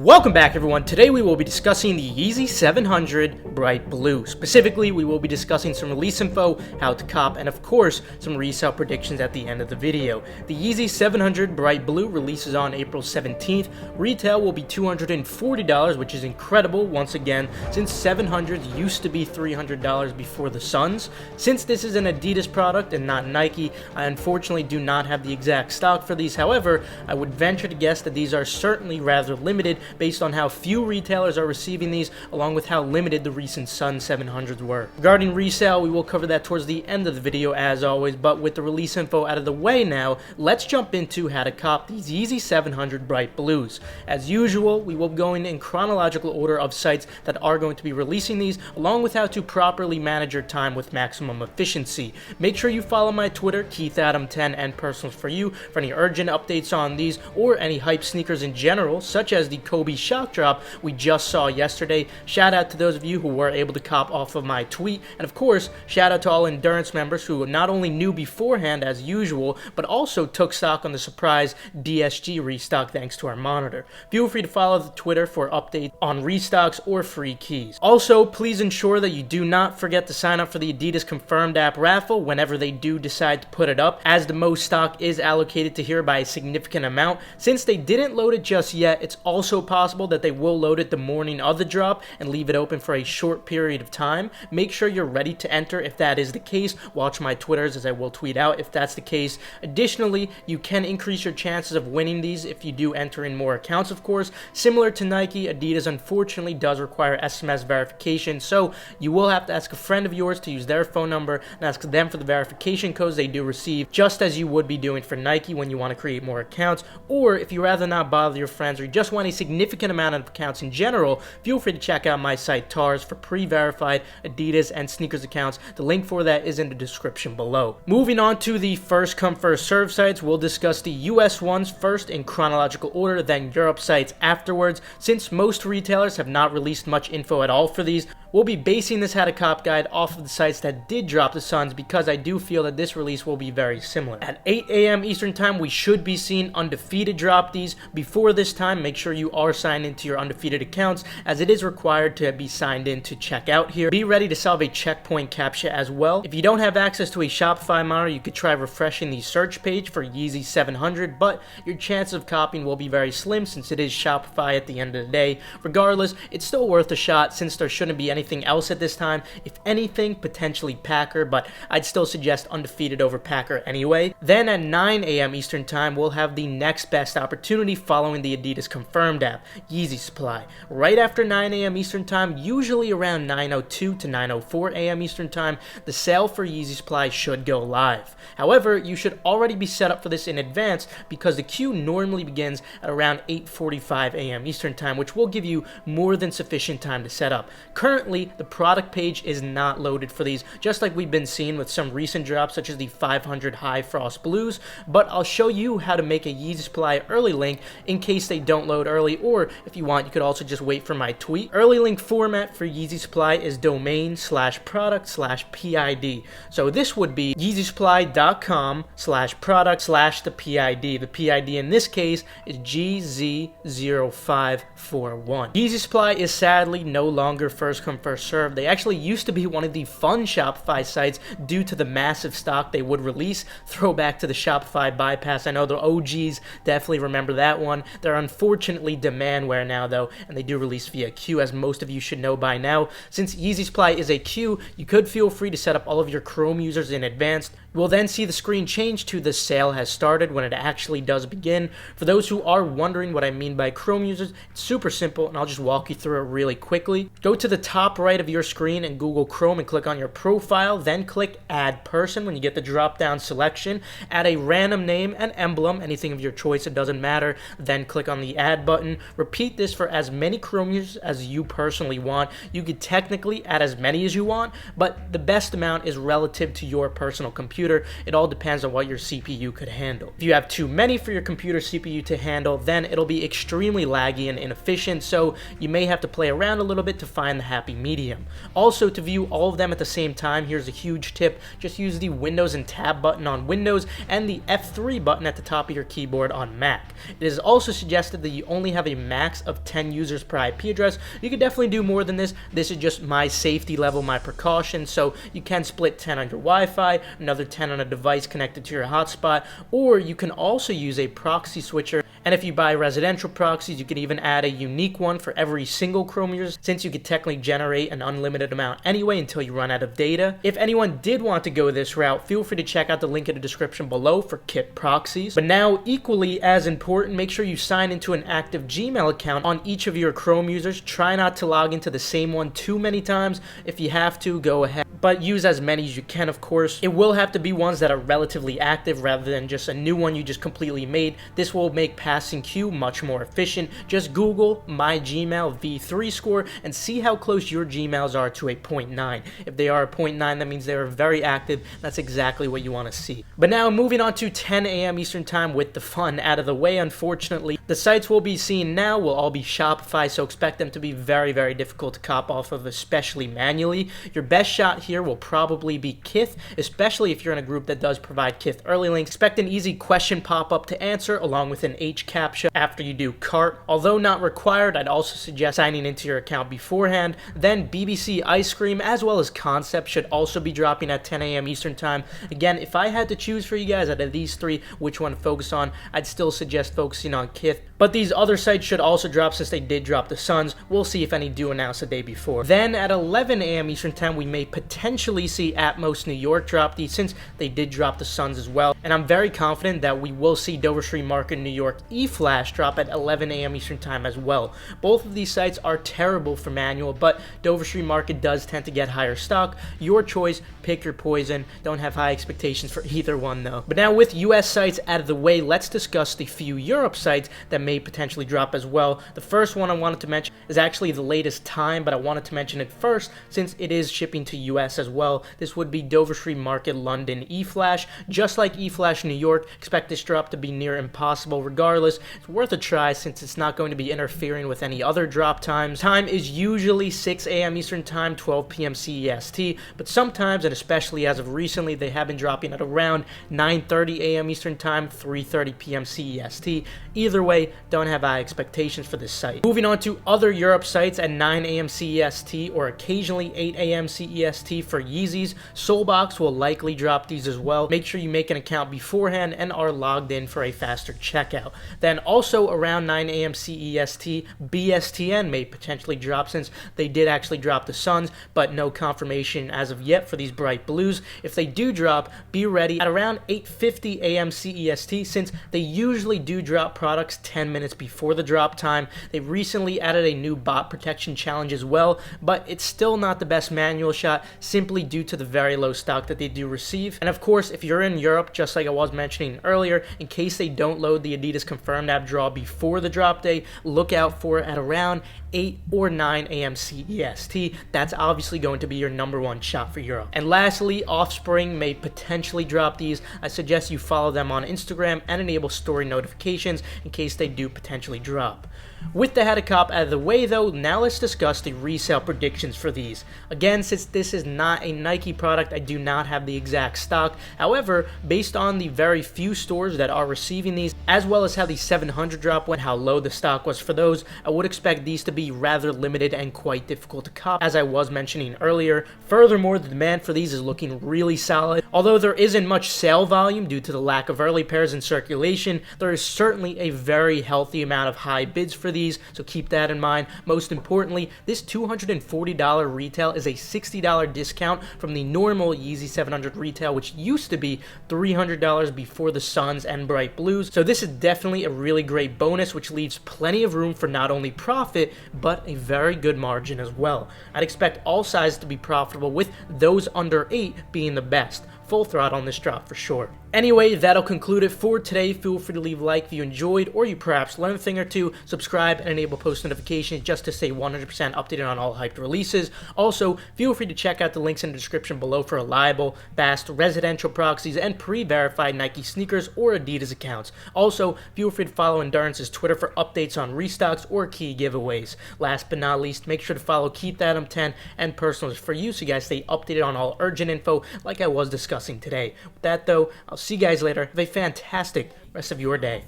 Welcome back everyone. Today we will be discussing the Yeezy 700 Bright Blue. Specifically, we will be discussing some release info, how to cop, and of course, some resale predictions at the end of the video. The Yeezy 700 Bright Blue releases on April 17th. Retail will be $240, which is incredible once again, since 700s used to be $300 before the Suns. Since this is an Adidas product and not Nike, I unfortunately do not have the exact stock for these. However, I would venture to guess that these are certainly rather limited based on how few retailers are receiving these, along with how limited the recent Sun 700s were. Regarding resale, we will cover that towards the end of the video as always, but with the release info out of the way now, let's jump into how to cop these Yeezy 700 Bright Blues. As usual, we will be going in chronological order of sites that are going to be releasing these, along with how to properly manage your time with maximum efficiency. Make sure you follow my Twitter, KeithAdam10, and Personals for You for any urgent updates on these, or any hype sneakers in general, such as the Kobe shock drop we just saw yesterday. Shout out to those of you who were able to cop off of my tweet, and of course shout out to all Endurance members who not only knew beforehand as usual, but also took stock on the surprise DSG restock thanks to our monitor. Feel free to follow the Twitter for updates on restocks or free keys. Also, please ensure that you do not forget to sign up for the Adidas confirmed app raffle whenever they do decide to put it up, as the most stock is allocated to here by a significant amount. Since they didn't load it just yet, it's also possible that they will load it the morning of the drop and leave it open for a short period of time. Make sure you're ready to enter if that is the case. Watch my Twitters as I will tweet out if that's the case. Additionally, you can increase your chances of winning these if you do enter in more accounts, of course. Similar to Nike, Adidas unfortunately does require SMS verification, so you will have to ask a friend of yours to use their phone number and ask them for the verification codes they do receive, just as you would be doing for Nike when you want to create more accounts. Or if you rather not bother your friends, or you just want a significant amount of accounts in general, feel free to check out my site TARS for pre-verified Adidas and sneakers accounts. The link for that is in the description below. Moving on to the first come first serve sites, we'll discuss the US ones first in chronological order, then Europe sites afterwards. Since most retailers have not released much info at all for these, we'll be basing this how to cop guide off of the sites that did drop the Suns, because I do feel that this release will be very similar. At 8 a.m. Eastern time, we should be seeing Undefeated drop these. Before this time, make sure you are signed into your Undefeated accounts, as it is required to be signed in to check out here. Be ready to solve a checkpoint captcha as well. If you don't have access to a Shopify monitor, you could try refreshing the search page for Yeezy 700, but your chances of copying will be very slim since it is Shopify at the end of the day. Regardless, it's still worth a shot since there shouldn't be anything else at this time. If anything, potentially Packer, but I'd still suggest Undefeated over Packer anyway. Then at 9 a.m. Eastern time, we'll have the next best opportunity following the Adidas confirmed app, Yeezy Supply. Right after 9 a.m. Eastern time, usually around 9:02 to 9:04 a.m. Eastern time, the sale for Yeezy Supply should go live. However, you should already be set up for this in advance, because the queue normally begins at around 8:45 a.m. Eastern time, which will give you more than sufficient time to set up. Currently, the product page is not loaded for these, just like we've been seeing with some recent drops such as the 500 High Frost Blues, but I'll show you how to make a Yeezy Supply early link in case they don't load early, or if you want, you could also just wait for my tweet. Early link format for Yeezy Supply is domain/product/PID. So this would be yeezysupply.com/product/the PID. The PID in this case is GZ0541. Yeezy Supply is sadly no longer first come first serve. They actually used to be one of the fun Shopify sites due to the massive stock they would release. Throwback to the Shopify bypass. I know the OGs definitely remember that one. They're unfortunately demandware now though, and they do release via queue, as most of you should know by now. Since Yeezy Supply is a queue, you could feel free to set up all of your Chrome users in advance. You will then see the screen change to the sale has started when it actually does begin. For those who are wondering what I mean by Chrome users, it's super simple, and I'll just walk you through it really quickly. Go to the top right of your screen and Google Chrome and click on your profile, then click Add Person when you get the drop down selection. Add a random name and emblem, anything of your choice, it doesn't matter, then click on the Add button. Repeat this for as many Chrome users as you personally want. You could technically add as many as you want, but the best amount is relative to your personal computer. It all depends on what your CPU could handle. If you have too many for your computer CPU to handle, then it'll be extremely laggy and inefficient, so you may have to play around a little bit to find the happy medium. Also, to view all of them at the same time, here's a huge tip. Just use the Windows and Tab button on Windows and the F3 button at the top of your keyboard on Mac. It is also suggested that you only have a max of 10 users per IP address. You could definitely do more than this. This is just my safety level, my precaution. So you can split 10 on your Wi-Fi, another 10 on a device connected to your hotspot, or you can also use a proxy switcher. And if you buy residential proxies, you can even add a unique one for every single Chrome user, since you could technically generate an unlimited amount anyway until you run out of data. If anyone did want to go this route, feel free to check out the link in the description below for kit proxies. But now, equally as important, make sure you sign into an active Gmail account on each of your Chrome users. Try not to log into the same one too many times. If you have to, go ahead, but use as many as you can, of course. It will have to be ones that are relatively active rather than just a new one you just completely made. This will make passing queue much more efficient. Just Google my Gmail V3 score and see how close your Gmails are to a 0.9. If they are a 0.9, that means they are very active. That's exactly what you want to see. But now moving on to 10 a.m. Eastern time with the fun out of the way. Unfortunately, the sites we'll be seeing now will all be Shopify, so expect them to be very, very difficult to cop off of, especially manually. Your best shot here will probably be Kith, especially if you're in a group that does provide Kith early links. Expect an easy question pop-up to answer along with an H captcha after you do cart. Although not required, I'd also suggest signing into your account beforehand. Then BBC Ice Cream as well as Concept should also be dropping at 10 a.m. Eastern time. Again, if I had to choose for you guys out of these three which one to focus on, I'd still suggest focusing on Kith. But these other sites should also drop since they did drop the Suns. We'll see if any do announce the day before. Then at 11 a.m. Eastern time, we may potentially see Atmos New York drop these since they did drop the Suns as well. And I'm very confident that we will see Dover Street Market New York E-Flash drop at 11 a.m. Eastern time as well. Both of these sites are terrible for manual, but Dover Street Market does tend to get higher stock. Your choice, pick your poison. Don't have high expectations for either one though. But now with US sites out of the way, let's discuss the few Europe sites that may potentially drop as well. The first one I wanted to mention is actually the latest time, but I wanted to mention it first since it is shipping to US as well. This would be Dover Street Market London E-Flash. Just like E-Flash New York, expect this drop to be near impossible. Regardless, it's worth a try since it's not going to be interfering with any other drop times. Time is usually 6 a.m. Eastern time, 12 p.m. CEST, but sometimes, and especially as of recently, they have been dropping at around 9:30 a.m. Eastern time, 3:30 p.m. CEST. Either way, don't have high expectations for this site. Moving on to other Europe sites at 9 a.m. CEST or occasionally 8 a.m. CEST for Yeezys. Soulbox will likely drop these as well. Make sure you make an account beforehand and are logged in for a faster checkout. Then also around 9 a.m. CEST, BSTN may potentially drop since they did actually drop the Suns, but no confirmation as of yet for these bright blues. If they do drop, be ready at around 8:50 a.m. CEST since they usually do drop products 10 minutes before the drop time. They recently added a new bot protection challenge as well, but it's still not the best manual shot simply due to the very low stock that they do receive. And of course, if you're in Europe, just like I was mentioning earlier, in case they don't load the Adidas confirmed app draw before the drop day, look out for it at around 8 or 9 a.m. CEST. That's obviously going to be your number one shot for Europe. And lastly, Offspring may potentially drop these. I suggest you follow them on Instagram and enable story notifications in case they do potentially drop. With the head cop out of the way though, now let's discuss the resale predictions for these. Again, since this is not a Nike product, I do not have the exact stock. However, based on the very few stores that are receiving these, as well as how the 700 drop went, how low the stock was for those, I would expect these to be rather limited and quite difficult to cop, as I was mentioning earlier. Furthermore, the demand for these is looking really solid. Although there isn't much sale volume due to the lack of early pairs in circulation, there is certainly a very healthy amount of high bids for these, so keep that in mind. Most importantly, this $240 retail is a $60 discount from the normal Yeezy 700 retail, which used to be $300 before the Suns and Bright Blues. So this is definitely a really great bonus, which leaves plenty of room for not only profit, but a very good margin as well. I'd expect all sizes to be profitable, with those under 8 being the best. full throttle on this drop for sure. Anyway, that'll conclude it for today. Feel free to leave a like if you enjoyed, or you perhaps learned a thing or two. Subscribe and enable post notifications just to stay 100% updated on all hyped releases. Also, feel free to check out the links in the description below for reliable, fast, residential proxies and pre-verified Nike sneakers or Adidas accounts. Also, feel free to follow Endurance's Twitter for updates on restocks or key giveaways. Last but not least, make sure to follow KeithAdam10 and Personals for you so you guys stay updated on all urgent info like I was discussing today. With that though, I'll see you guys later. Have a fantastic rest of your day.